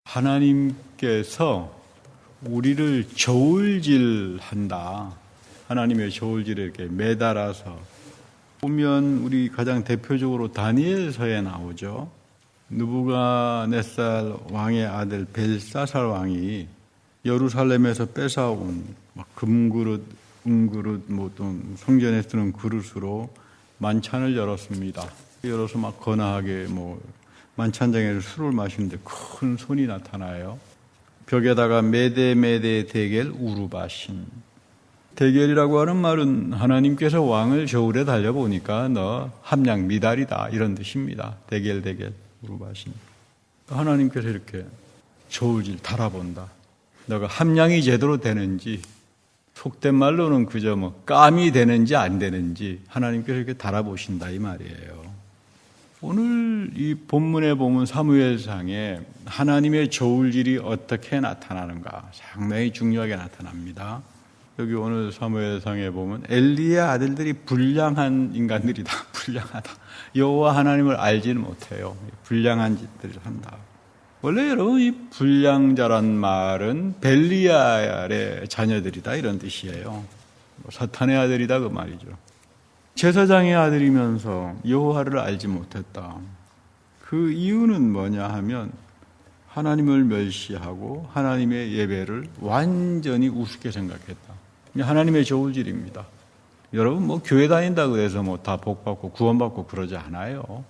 하나님께서 우리를 저울질한다. 하나님의 저울질에 이렇게 매달아서 보면 우리 가장 대표적으로 다니엘서에 나오죠. 느부갓네살 왕의 아들 벨사살 왕이 예루살렘에서 뺏어온 금그릇, 은그릇, 또 성전에 쓰는 그릇으로 만찬을 열었습니다. 열어서 막 거나하게 만찬장에서 술을 마시는데 큰 손이 나타나요. 벽에다가 메데 데겔 우르바신. 데겔이라고 하는 말은 하나님께서 왕을 저울에 달려보니까 너 함량 미달이다 이런 뜻입니다. 데겔 우르바신. 하나님께서 이렇게 저울질 달아본다. 너가 함량이 제대로 되는지, 속된 말로는 그저 깜이 되는지 안 되는지 하나님께서 이렇게 달아보신다 이 말이에요. 오늘 이 본문에 보면 사무엘상에 하나님의 저울질이 어떻게 나타나는가 상당히 중요하게 나타납니다. 여기 오늘 사무엘상에 보면 엘리의 아들들이 불량한 인간들이다. 불량하다. 여호와 하나님을 알지는 못해요. 불량한 짓들을 한다. 원래 여러분 이 불량자란 말은 벨리알의 자녀들이다 이런 뜻이에요. 사탄의 아들이다 그 말이죠. 제사장의 아들이면서 여호와를 알지 못했다. 그 이유는 뭐냐 하면 하나님을 멸시하고 하나님의 예배를 완전히 우습게 생각했다. 하나님의 저울질입니다. 여러분 교회 다닌다고 해서 다 복받고 구원받고 그러지 않아요.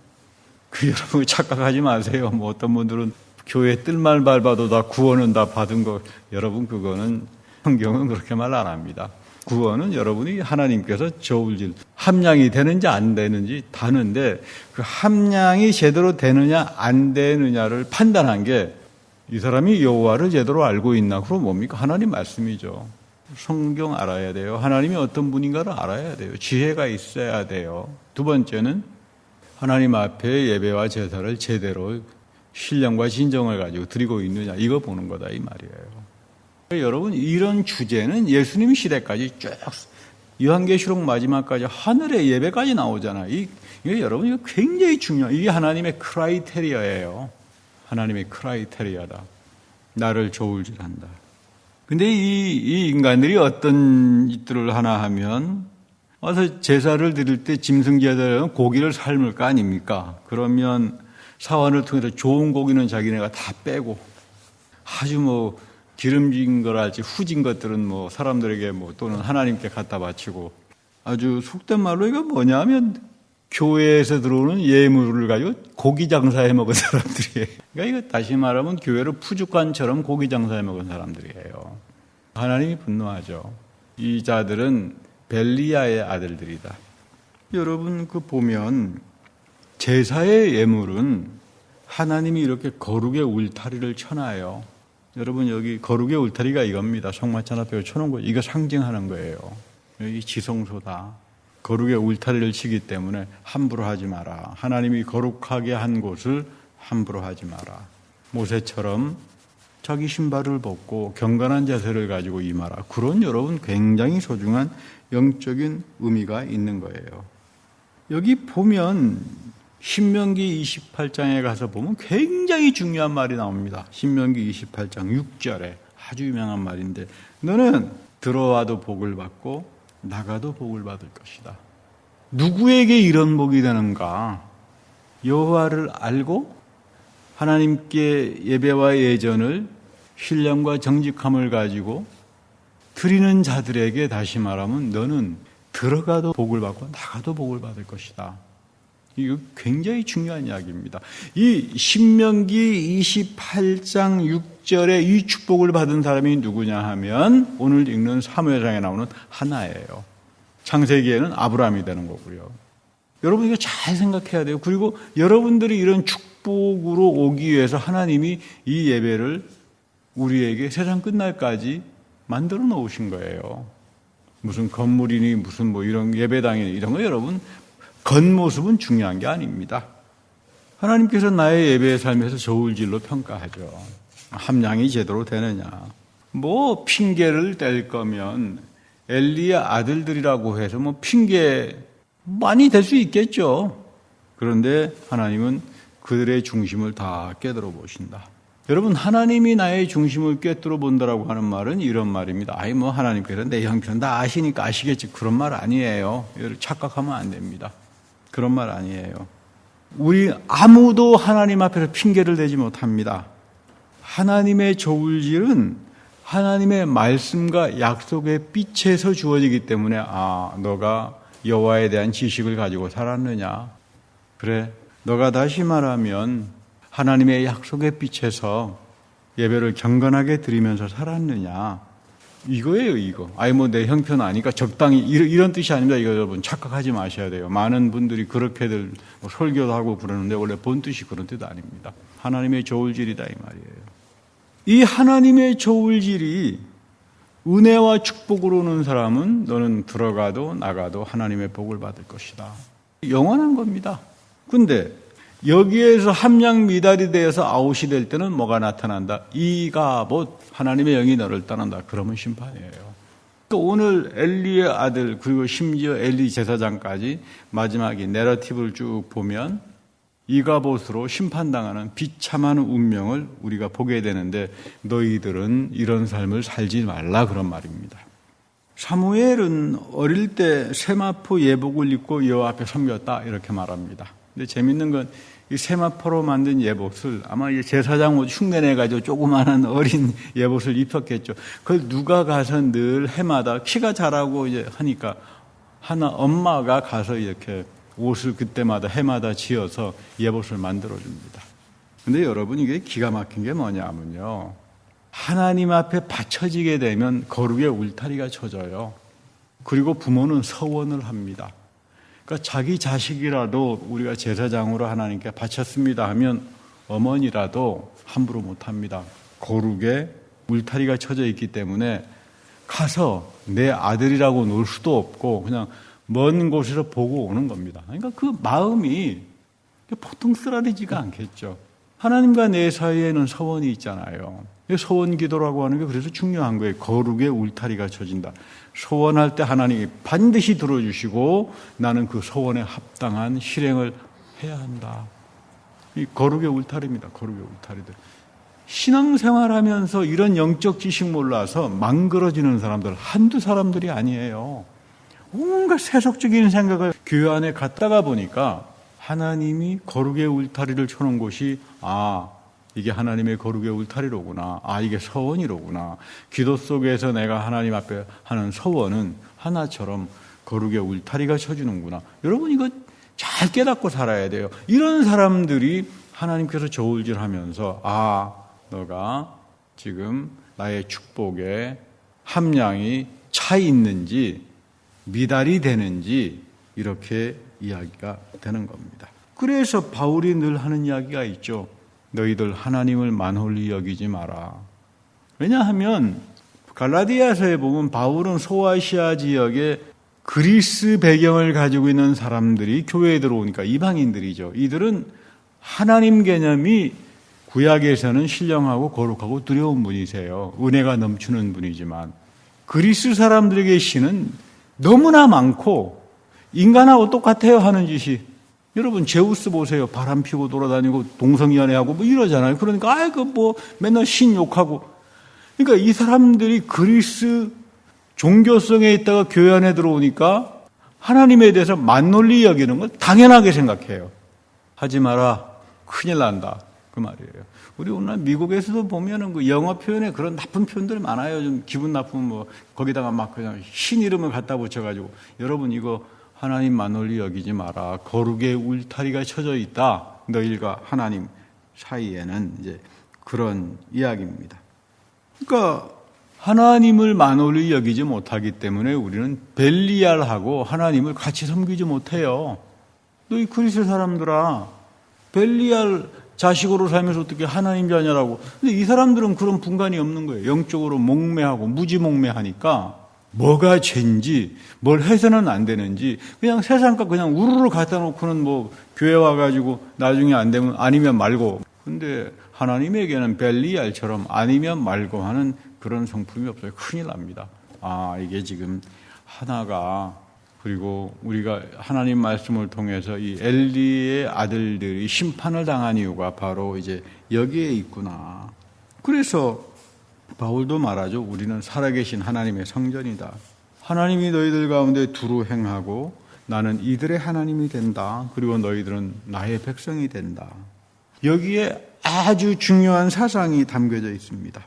여러분 착각하지 마세요. 어떤 분들은 교회 뜰만 밟아도 다 구원은 다 받은 거. 여러분 그거는 성경은 그렇게 말 안 합니다. 구원은 여러분이 하나님께서 저울질 함량이 되는지 안 되는지 다는데 그 함량이 제대로 되느냐 안 되느냐를 판단한 게 이 사람이 여호와를 제대로 알고 있나. 그럼 뭡니까? 하나님 말씀이죠. 성경 알아야 돼요. 하나님이 어떤 분인가를 알아야 돼요. 지혜가 있어야 돼요. 두 번째는 하나님 앞에 예배와 제사를 제대로 신령과 진정을 가지고 드리고 있느냐 이거 보는 거다 이 말이에요. 여러분 이런 주제는 예수님 시대까지 쭉 요한계시록 마지막까지 하늘의 예배까지 나오잖아요. 이게 여러분 이거 굉장히 중요한 이게 하나님의 크라이테리아예요. 하나님의 크라이테리아다. 나를 저울질한다. 근데 이 인간들이 어떤 짓들을 하나 하면 와서 제사를 드릴 때 짐승제사는 고기를 삶을 거 아닙니까? 그러면 사원을 통해서 좋은 고기는 자기네가 다 빼고 아주 기름진 거랄지 후진 것들은 사람들에게 또는 하나님께 갖다 바치고 아주 속된 말로 이거 뭐냐 하면 교회에서 들어오는 예물을 가지고 고기 장사해 먹은 사람들이에요. 그러니까 이거 다시 말하면 교회를 푸주간처럼 고기 장사해 먹은 사람들이에요. 하나님이 분노하죠. 이 자들은 벨리야의 아들들이다. 여러분 보면 제사의 예물은 하나님이 이렇게 거룩의 울타리를 쳐놔요. 여러분 여기 거룩의 울타리가 이겁니다. 성막찬 앞에 쳐놓은 거 이거 상징하는 거예요. 여기 지성소다. 거룩의 울타리를 치기 때문에 함부로 하지 마라. 하나님이 거룩하게 한 곳을 함부로 하지 마라. 모세처럼 자기 신발을 벗고 경건한 자세를 가지고 임하라. 그런 여러분 굉장히 소중한 영적인 의미가 있는 거예요. 여기 보면 신명기 28장에 가서 보면 굉장히 중요한 말이 나옵니다. 신명기 28장 6절에 아주 유명한 말인데 너는 들어와도 복을 받고 나가도 복을 받을 것이다. 누구에게 이런 복이 되는가? 여호와를 알고 하나님께 예배와 예전을 신령과 정직함을 가지고 드리는 자들에게 다시 말하면 너는 들어가도 복을 받고 나가도 복을 받을 것이다. 이거 굉장히 중요한 이야기입니다. 이 신명기 28장 6절에 이 축복을 받은 사람이 누구냐 하면 오늘 읽는 사무엘상에 나오는 하나예요. 창세기에는 아브라함이 되는 거고요. 여러분 이거 잘 생각해야 돼요. 그리고 여러분들이 이런 축복으로 오기 위해서 하나님이 이 예배를 우리에게 세상 끝날까지 만들어 놓으신 거예요. 무슨 건물이니 무슨 이런 예배당이니 이런 거 여러분 겉모습은 중요한 게 아닙니다. 하나님께서 나의 예배의 삶에서 저울질로 평가하죠. 함량이 제대로 되느냐. 핑계를 댈 거면 엘리의 아들들이라고 해서 핑계 많이 될 수 있겠죠. 그런데 하나님은 그들의 중심을 다 깨달아 보신다. 여러분, 하나님이 나의 중심을 꿰뚫어 본다라고 하는 말은 이런 말입니다. 아이, 뭐, 하나님께서 내 형편 다 아시니까 아시겠지. 그런 말 아니에요. 착각하면 안 됩니다. 그런 말 아니에요. 우리 아무도 하나님 앞에서 핑계를 대지 못합니다. 하나님의 저울질은 하나님의 말씀과 약속의 빛에서 주어지기 때문에, 아, 너가 여호와에 대한 지식을 가지고 살았느냐? 그래, 너가 다시 말하면 하나님의 약속의 빛에서 예배를 경건하게 드리면서 살았느냐? 이거예요, 이거. 아니, 뭐, 내 형편 아니까 적당히, 이런 뜻이 아닙니다. 이거 여러분 착각하지 마셔야 돼요. 많은 분들이 그렇게들 설교도 하고 그러는데 원래 본 뜻이 그런 뜻 아닙니다. 하나님의 저울질이다, 이 말이에요. 이 하나님의 저울질이 은혜와 축복으로 오는 사람은 너는 들어가도 나가도 하나님의 복을 받을 것이다. 영원한 겁니다. 근데 여기에서 함량 미달이 되어서 아웃이 될 때는 뭐가 나타난다? 이가봇 하나님의 영이 너를 떠난다. 그러면 심판이에요. 또 오늘 엘리의 아들 그리고 심지어 엘리 제사장까지 마지막에 내러티브를 쭉 보면 이가봇으로 심판당하는 비참한 운명을 우리가 보게 되는데 너희들은 이런 삶을 살지 말라 그런 말입니다. 사무엘은 어릴 때 세마포 예복을 입고 여호와 앞에 섬겼다 이렇게 말합니다. 근데 재밌는 건 이 세마포로 만든 예복을 아마 제사장 옷 흉내내가지고 조그마한 어린 예복을 입혔겠죠. 그걸 누가 가서 늘 해마다 키가 자라고 이제 하니까 하나 엄마가 가서 이렇게 옷을 그때마다 해마다 지어서 예복을 만들어줍니다. 근데 여러분 이게 기가 막힌 게 뭐냐면요. 하나님 앞에 바쳐지게 되면 거룩의 울타리가 쳐져요. 그리고 부모는 서원을 합니다. 그러니까 자기 자식이라도 우리가 제사장으로 하나님께 바쳤습니다 하면 어머니라도 함부로 못합니다. 거룩의 울타리가 쳐져 있기 때문에 가서 내 아들이라고 놀 수도 없고 그냥 먼 곳에서 보고 오는 겁니다. 그러니까 그 마음이 보통 쓰라리지가 않겠죠. 하나님과 내 사이에는 서원이 있잖아요. 서원 기도라고 하는 게 그래서 중요한 거예요. 거룩의 울타리가 쳐진다. 소원할 때 하나님이 반드시 들어주시고 나는 그 소원에 합당한 실행을 해야 한다. 이 거룩의 울타리입니다. 거룩의 울타리들. 신앙생활하면서 이런 영적 지식 몰라서 망그러지는 사람들 한두 사람들이 아니에요. 온갖 세속적인 생각을 교회 안에 갖다가 보니까 하나님이 거룩의 울타리를 쳐놓은 곳이 이게 하나님의 거룩의 울타리로구나. 이게 서원이로구나. 기도 속에서 내가 하나님 앞에 하는 서원은 하나처럼 거룩의 울타리가 쳐주는구나. 여러분 이거 잘 깨닫고 살아야 돼요. 이런 사람들이 하나님께서 저울질하면서 너가 지금 나의 축복에 함량이 차 있는지 미달이 되는지 이렇게 이야기가 되는 겁니다. 그래서 바울이 늘 하는 이야기가 있죠. 너희들 하나님을 만홀히 여기지 마라. 왜냐하면 갈라디아서에 보면 바울은 소아시아 지역에 그리스 배경을 가지고 있는 사람들이 교회에 들어오니까 이방인들이죠. 이들은 하나님 개념이 구약에서는 신령하고 거룩하고 두려운 분이세요. 은혜가 넘치는 분이지만 그리스 사람들에게 신은 너무나 많고 인간하고 똑같아요 하는 짓이. 여러분 제우스 보세요. 바람 피고 돌아다니고 동성연애하고 뭐 이러잖아요. 그러니까 맨날 신 욕하고. 그러니까 이 사람들이 그리스 종교성에 있다가 교회 안에 들어오니까 하나님에 대해서 만놀리 여기는 걸 당연하게 생각해요. 하지 마라. 큰일 난다. 그 말이에요. 우리 오늘 미국에서도 보면은 그 영어 표현에 그런 나쁜 표현들 많아요. 좀 기분 나쁘면 거기다가 막 그냥 신 이름을 갖다 붙여가지고 여러분 이거 하나님 만홀히 여기지 마라. 거룩의 울타리가 쳐져 있다. 너희가 하나님 사이에는 이제 그런 이야기입니다. 그러니까 하나님을 만홀히 여기지 못하기 때문에 우리는 벨리알하고 하나님을 같이 섬기지 못해요. 너희 그리스 사람들아, 벨리알 자식으로 살면서 어떻게 하나님 자녀라고. 근데 이 사람들은 그런 분간이 없는 거예요. 영적으로 몽매하고 무지몽매하니까 뭐가 죄인지 뭘 해서는 안 되는지 그냥 세상과 그냥 우르르 갖다 놓고는 교회 와가지고 나중에 안 되면 아니면 말고. 근데 하나님에게는 벨리알처럼 아니면 말고 하는 그런 성품이 없어요. 큰일 납니다. 이게 지금 하나가 그리고 우리가 하나님 말씀을 통해서 이 엘리의 아들들이 심판을 당한 이유가 바로 이제 여기에 있구나. 그래서 바울도 말하죠. 우리는 살아계신 하나님의 성전이다. 하나님이 너희들 가운데 두루 행하고 나는 이들의 하나님이 된다. 그리고 너희들은 나의 백성이 된다. 여기에 아주 중요한 사상이 담겨져 있습니다.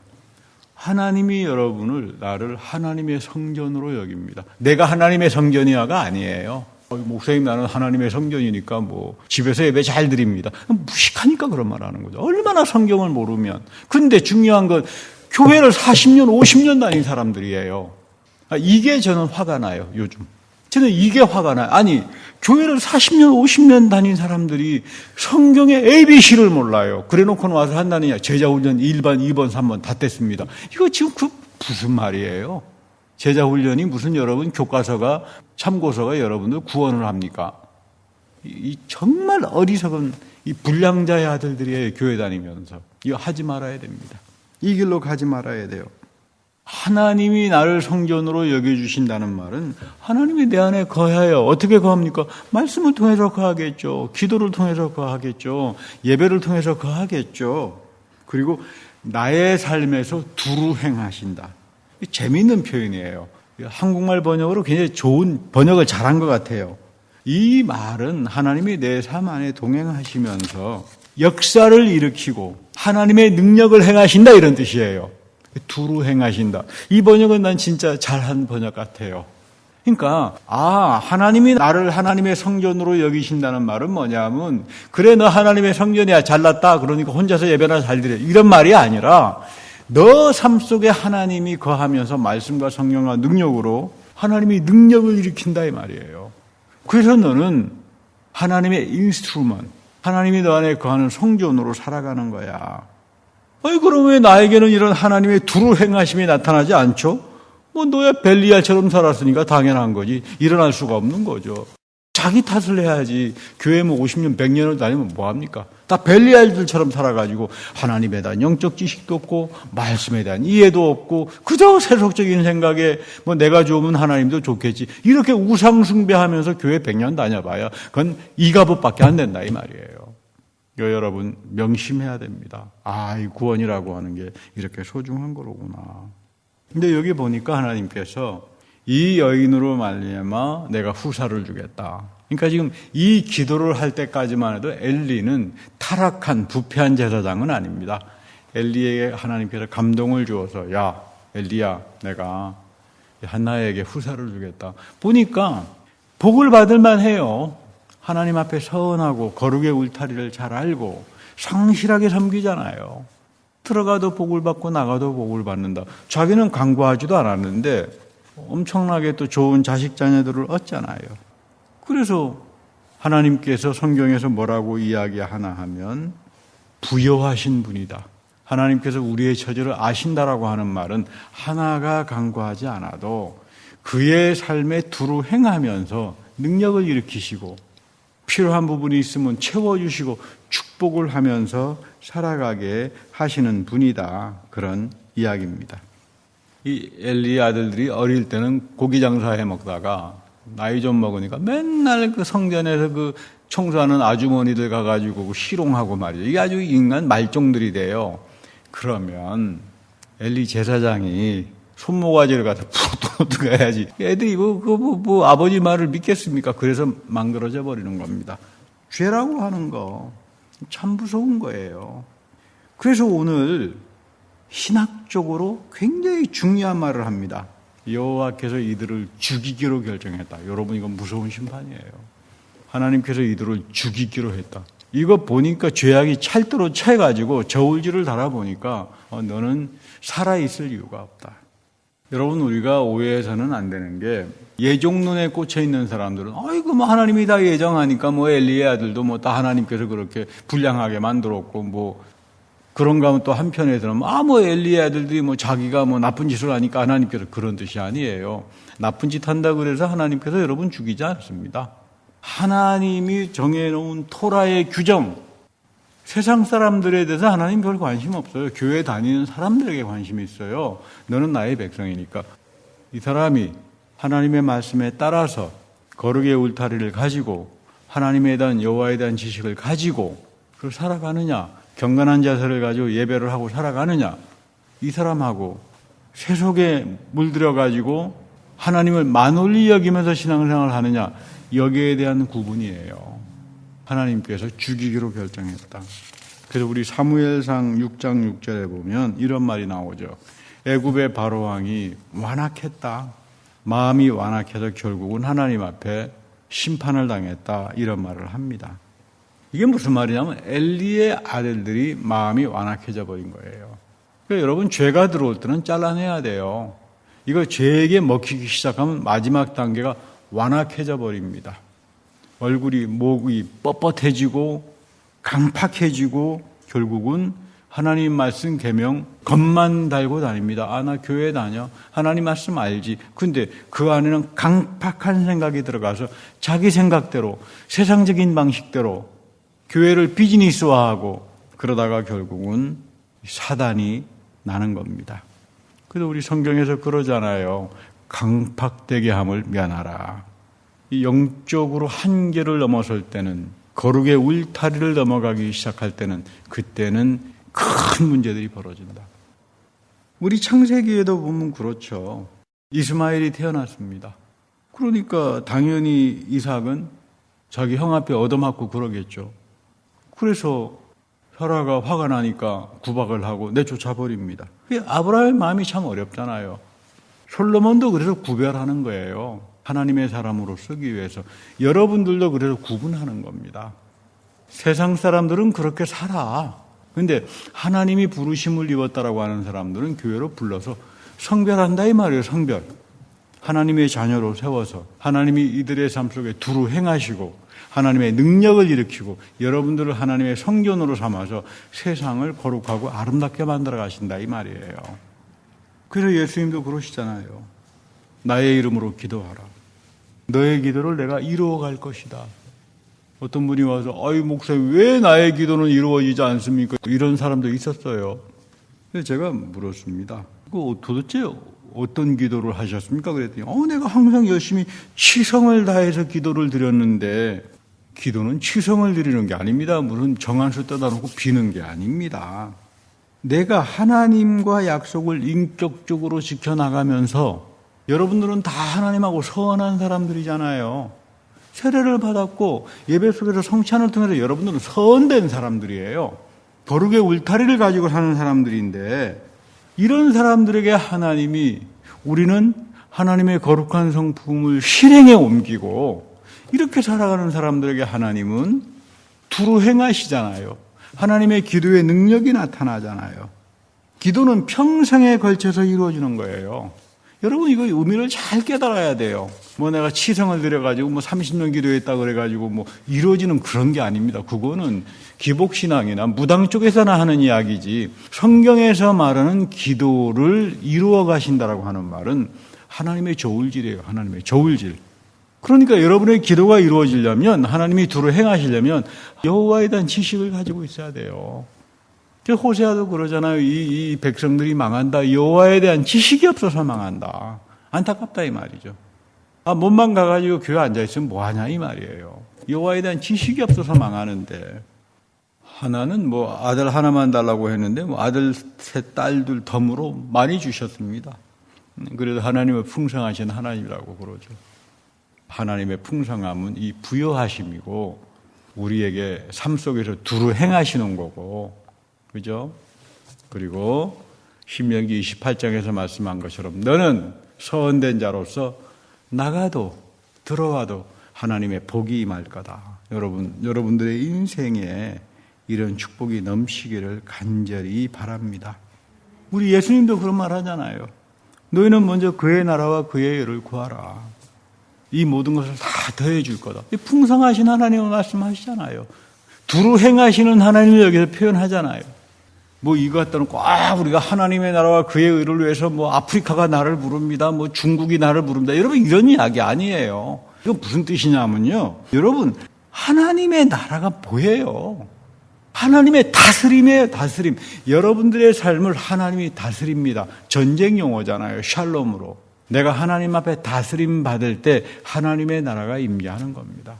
하나님이 여러분을, 나를 하나님의 성전으로 여깁니다. 내가 하나님의 성전이야가 아니에요. 목사님 나는 하나님의 성전이니까 뭐 집에서 예배 잘 드립니다. 무식하니까 그런 말 하는 거죠. 얼마나 성경을 모르면. 근데 중요한 건 교회를 40년, 50년 다닌 사람들이에요. 이게 저는 화가 나요, 요즘. 저는 이게 화가 나요. 아니, 교회를 40년, 50년 다닌 사람들이 성경의 ABC를 몰라요. 그래 놓고는 와서 한다느냐. 제자훈련 1번, 2번, 3번 다 뗐습니다. 이거 지금 무슨 말이에요? 제자훈련이 무슨 여러분 교과서가, 참고서가 여러분들 구원을 합니까? 이 정말 어리석은 이 불량자의 아들들이에요, 교회 다니면서. 이거 하지 말아야 됩니다. 이 길로 가지 말아야 돼요. 하나님이 나를 성전으로 여겨주신다는 말은 하나님이 내 안에 거하여 어떻게 거합니까? 말씀을 통해서 거하겠죠. 기도를 통해서 거하겠죠. 예배를 통해서 거하겠죠. 그리고 나의 삶에서 두루 행하신다. 재미있는 표현이에요. 한국말 번역으로 굉장히 좋은 번역을 잘한 것 같아요. 이 말은 하나님이 내 삶 안에 동행하시면서 역사를 일으키고 하나님의 능력을 행하신다 이런 뜻이에요. 두루 행하신다. 이 번역은 난 진짜 잘한 번역 같아요. 그러니까 하나님이 나를 하나님의 성전으로 여기신다는 말은 뭐냐면 그래 너 하나님의 성전이야 잘났다 그러니까 혼자서 예배나 잘 드려 이런 말이 아니라 너 삶 속에 하나님이 거하면서 말씀과 성령과 능력으로 하나님이 능력을 일으킨다 이 말이에요. 그래서 너는 하나님의 인스트루먼트, 하나님이 너 안에 거하는 성전으로 살아가는 거야. 그럼 왜 나에게는 이런 하나님의 두루 행하심이 나타나지 않죠? 너야 벨리알처럼 살았으니까 당연한 거지. 일어날 수가 없는 거죠. 자기 탓을 해야지. 교회 50년, 100년을 다니면 뭐합니까? 다 벨리알들처럼 살아가지고 하나님에 대한 영적 지식도 없고 말씀에 대한 이해도 없고 그저 세속적인 생각에 내가 좋으면 하나님도 좋겠지. 이렇게 우상숭배하면서 교회 100년 다녀봐야 그건 이가봇밖에 안 된다 이 말이에요. 여러분 명심해야 됩니다. 이 구원이라고 하는 게 이렇게 소중한 거로구나. 근데 여기 보니까 하나님께서 이 여인으로 말미암아 내가 후사를 주겠다. 그러니까 지금 이 기도를 할 때까지만 해도 엘리는 타락한 부패한 제사장은 아닙니다. 엘리에게 하나님께서 감동을 주어서 야 엘리야 내가 한나에게 후사를 주겠다. 보니까 복을 받을 만해요. 하나님 앞에 서운하고 거룩의 울타리를 잘 알고 성실하게 섬기잖아요. 들어가도 복을 받고 나가도 복을 받는다. 자기는 간구하지도 않았는데 엄청나게 또 좋은 자식 자녀들을 얻잖아요. 그래서 하나님께서 성경에서 뭐라고 이야기하나 하면 부여하신 분이다. 하나님께서 우리의 처지를 아신다라고 하는 말은 하나가 간구하지 않아도 그의 삶에 두루 행하면서 능력을 일으키시고 필요한 부분이 있으면 채워주시고 축복을 하면서 살아가게 하시는 분이다. 그런 이야기입니다. 이 엘리의 아들들이 어릴 때는 고기 장사해 먹다가 나이 좀 먹으니까 맨날 그 성전에서 그 청소하는 아주머니들 가가지고 희롱하고 말이죠. 이게 아주 인간 말종들이 돼요. 그러면 엘리 제사장이 손모가지를 갖다 푹 들어가야지. 애들이 아버지 말을 믿겠습니까? 그래서 망그러져 버리는 겁니다. 죄라고 하는 거 참 무서운 거예요. 그래서 오늘 신학적으로 굉장히 중요한 말을 합니다. 여호와께서 이들을 죽이기로 결정했다. 여러분 이건 무서운 심판이에요. 하나님께서 이들을 죽이기로 했다. 이거 보니까 죄악이 찰도로 채가지고 저울질을 달아보니까 너는 살아있을 이유가 없다. 여러분 우리가 오해해서는 안 되는 게 예종론에 꽂혀 있는 사람들은 하나님이 다 예정하니까 엘리의 아들도 다 하나님께서 그렇게 불량하게 만들었고 그런가 하면 또 한편에서는 엘리의 아들들이 자기가 나쁜 짓을 하니까 하나님께서 그런 뜻이 아니에요. 나쁜 짓 한다 그래서 하나님께서 여러분 죽이지 않습니다. 하나님이 정해놓은 토라의 규정, 세상 사람들에 대해서 하나님 별 관심 없어요. 교회 다니는 사람들에게 관심이 있어요. 너는 나의 백성이니까. 이 사람이 하나님의 말씀에 따라서 거룩의 울타리를 가지고 하나님에 대한 여호와에 대한 지식을 가지고 그 살아가느냐, 경건한 자세를 가지고 예배를 하고 살아가느냐, 이 사람하고 세속에 물들여 가지고 하나님을 만홀히 여기면서 신앙생활을 하느냐, 여기에 대한 구분이에요. 하나님께서 죽이기로 결정했다. 그래서 우리 사무엘상 6장 6절에 보면 이런 말이 나오죠. 애굽의 바로왕이 완악했다. 마음이 완악해서 결국은 하나님 앞에 심판을 당했다. 이런 말을 합니다. 이게 무슨 말이냐면 엘리의 아들들이 마음이 완악해져 버린 거예요. 그러니까 여러분, 죄가 들어올 때는 잘라내야 돼요. 이거 죄에게 먹히기 시작하면 마지막 단계가 완악해져 버립니다. 얼굴이, 목이 뻣뻣해지고 강팍해지고 결국은 하나님 말씀 계명 겉만 달고 다닙니다. 아, 나 교회 다녀. 하나님 말씀 알지. 근데 그 안에는 강팍한 생각이 들어가서 자기 생각대로, 세상적인 방식대로 교회를 비즈니스화하고 그러다가 결국은 사단이 나는 겁니다. 그래서 우리 성경에서 그러잖아요. 강팍되게 함을 면하라. 이 영적으로 한계를 넘어설 때는, 거룩의 울타리를 넘어가기 시작할 때는, 그때는 큰 문제들이 벌어진다. 우리 창세기에도 보면 그렇죠. 이스마엘이 태어났습니다. 그러니까 당연히 이삭은 자기 형 앞에 얻어맞고 그러겠죠. 그래서 사라가 화가 나니까 구박을 하고 내쫓아버립니다. 아브라함의 마음이 참 어렵잖아요. 솔로몬도 그래서 구별하는 거예요. 하나님의 사람으로 쓰기 위해서. 여러분들도 그래서 구분하는 겁니다. 세상 사람들은 그렇게 살아. 근데 하나님이 부르심을 입었다라고 하는 사람들은 교회로 불러서 성별한다 이 말이에요. 성별. 하나님의 자녀로 세워서 하나님이 이들의 삶 속에 두루 행하시고 하나님의 능력을 일으키고 여러분들을 하나님의 성전으로 삼아서 세상을 거룩하고 아름답게 만들어 가신다 이 말이에요. 그래서 예수님도 그러시잖아요. 나의 이름으로 기도하라. 너의 기도를 내가 이루어 갈 것이다. 어떤 분이 와서 아이 목사님 왜 나의 기도는 이루어지지 않습니까? 이런 사람도 있었어요. 그래서 제가 물었습니다. 도대체 어떤 기도를 하셨습니까? 그랬더니 내가 항상 열심히 치성을 다해서 기도를 드렸는데 기도는 치성을 드리는 게 아닙니다. 무슨 정한수 떠다 놓고 비는 게 아닙니다. 내가 하나님과 약속을 인격적으로 지켜나가면서 여러분들은 다 하나님하고 서원한 사람들이잖아요. 세례를 받았고 예배 속에서 성찬을 통해서 여러분들은 서원된 사람들이에요. 거룩의 울타리를 가지고 사는 사람들인데 이런 사람들에게 하나님이 우리는 하나님의 거룩한 성품을 실행에 옮기고 이렇게 살아가는 사람들에게 하나님은 두루 행하시잖아요. 하나님의 기도의 능력이 나타나잖아요. 기도는 평생에 걸쳐서 이루어지는 거예요. 여러분 이거 의미를 잘 깨달아야 돼요. 내가 치성을 드려가지고 30년 기도했다 그래가지고 이루어지는 그런 게 아닙니다. 그거는 기복신앙이나 무당 쪽에서나 하는 이야기지. 성경에서 말하는 기도를 이루어 가신다라고 하는 말은 하나님의 저울질이에요. 하나님의 저울질. 그러니까 여러분의 기도가 이루어지려면 하나님이 두루 행하시려면 여호와에 대한 지식을 가지고 있어야 돼요. 호세아도 그러잖아요. 이 백성들이 망한다. 여호와에 대한 지식이 없어서 망한다. 안타깝다 이 말이죠. 몸만 가가지고 교회 앉아있으면 뭐하냐 이 말이에요. 여호와에 대한 지식이 없어서 망하는데 하나는 아들 하나만 달라고 했는데 아들 셋, 딸 둘 덤으로 많이 주셨습니다. 그래도 하나님의 풍성하신 하나님이라고 그러죠. 하나님의 풍성함은 이 부여하심이고 우리에게 삶 속에서 두루 행하시는 거고 그죠? 그리고 신명기 28장에서 말씀한 것처럼 너는 서원된 자로서 나가도 들어와도 하나님의 복이 임할 거다. 여러분들의 인생에 이런 축복이 넘치기를 간절히 바랍니다. 우리 예수님도 그런 말 하잖아요. 너희는 먼저 그의 나라와 그의 의를 구하라. 이 모든 것을 다 더해 줄 거다. 풍성하신 하나님을 말씀하시잖아요. 두루 행하시는 하나님을 여기서 표현하잖아요. 이거 갖다는 꼭 우리가 하나님의 나라와 그의 의를 위해서 아프리카가 나를 부릅니다. 중국이 나를 부릅니다. 여러분 이런 이야기 아니에요. 이거 무슨 뜻이냐면요. 여러분 하나님의 나라가 뭐예요? 하나님의 다스림이에요. 다스림. 여러분들의 삶을 하나님이 다스립니다. 전쟁 용어잖아요. 샬롬으로. 내가 하나님 앞에 다스림 받을 때 하나님의 나라가 임재하는 겁니다.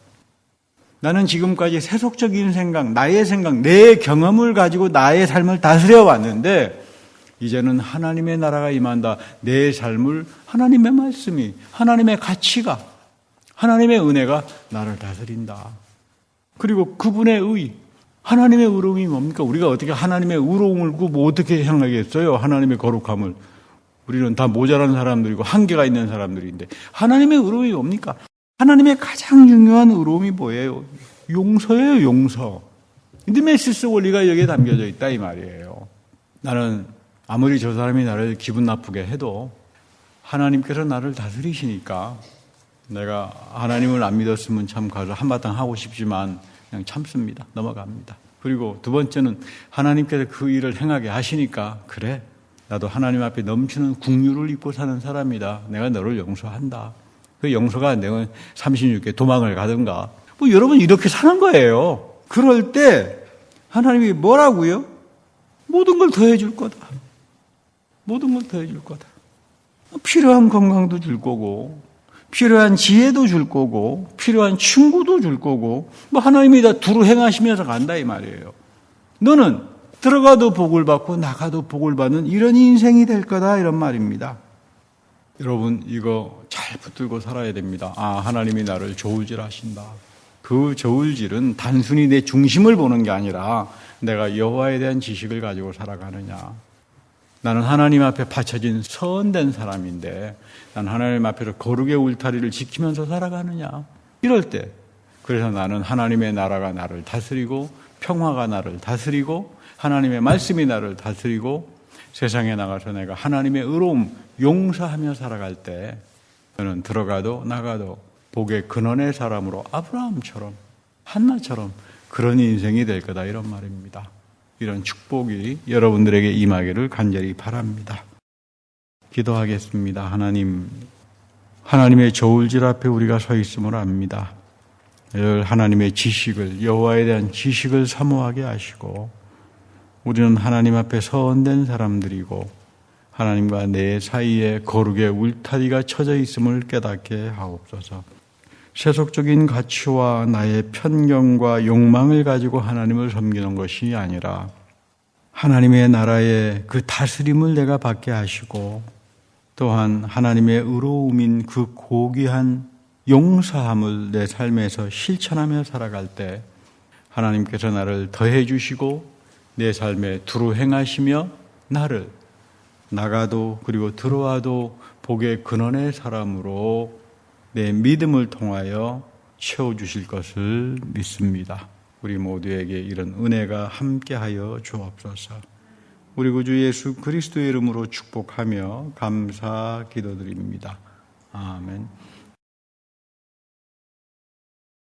나는 지금까지 세속적인 생각, 나의 생각, 내 경험을 가지고 나의 삶을 다스려 왔는데 이제는 하나님의 나라가 임한다. 내 삶을 하나님의 말씀이, 하나님의 가치가, 하나님의 은혜가 나를 다스린다. 그리고 그분의 의, 하나님의 의로움이 뭡니까? 우리가 어떻게 하나님의 의로움을 뭐 어떻게 향하겠어요? 하나님의 거룩함을. 우리는 다 모자란 사람들이고 한계가 있는 사람들인데 하나님의 의로움이 뭡니까? 하나님의 가장 중요한 의로움이 뭐예요? 용서예요, 용서. 니메시스 원리가 여기에 담겨져 있다 이 말이에요. 나는 아무리 저 사람이 나를 기분 나쁘게 해도 하나님께서 나를 다스리시니까 내가 하나님을 안 믿었으면 참 가서 한바탕 하고 싶지만 그냥 참습니다. 넘어갑니다. 그리고 두 번째는 하나님께서 그 일을 행하게 하시니까 그래, 나도 하나님 앞에 넘치는 긍휼을 입고 사는 사람이다. 내가 너를 용서한다. 그 용서가 안 되면 36개 도망을 가든가. 뭐 여러분 이렇게 사는 거예요. 그럴 때 하나님이 뭐라고요? 모든 걸 더해 줄 거다. 모든 걸 더해 줄 거다. 필요한 건강도 줄 거고 필요한 지혜도 줄 거고 필요한 친구도 줄 거고 뭐 하나님이 다 두루 행하시면서 간다 이 말이에요. 너는 들어가도 복을 받고 나가도 복을 받는 이런 인생이 될 거다 이런 말입니다. 여러분 이거 잘 붙들고 살아야 됩니다. 아, 하나님이 나를 저울질 하신다. 그 저울질은 단순히 내 중심을 보는 게 아니라 내가 여호와에 대한 지식을 가지고 살아가느냐. 나는 하나님 앞에 바쳐진 선된 사람인데 난 하나님 앞에서 거룩의 울타리를 지키면서 살아가느냐. 이럴 때 그래서 나는 하나님의 나라가 나를 다스리고 평화가 나를 다스리고 하나님의 말씀이 나를 다스리고 세상에 나가서 내가 하나님의 의로움 용서하며 살아갈 때 저는 들어가도 나가도 복의 근원의 사람으로 아브라함처럼 한나처럼 그런 인생이 될 거다 이런 말입니다. 이런 축복이 여러분들에게 임하기를 간절히 바랍니다. 기도하겠습니다. 하나님, 하나님의 저울질 앞에 우리가 서 있음을 압니다. 늘 하나님의 지식을, 여호와에 대한 지식을 사모하게 하시고 우리는 하나님 앞에 선된 사람들이고 하나님과 내 사이에 거룩의 울타리가 쳐져 있음을 깨닫게 하옵소서. 세속적인 가치와 나의 편견과 욕망을 가지고 하나님을 섬기는 것이 아니라 하나님의 나라의 그 다스림을 내가 받게 하시고 또한 하나님의 의로움인 그 고귀한 용서함을 내 삶에서 실천하며 살아갈 때 하나님께서 나를 더해 주시고 내 삶에 두루 행하시며 나를 나가도 그리고 들어와도 복의 근원의 사람으로 내 믿음을 통하여 채워주실 것을 믿습니다. 우리 모두에게 이런 은혜가 함께하여 주옵소서. 우리 구주 예수 그리스도의 이름으로 축복하며 감사 기도드립니다. 아멘.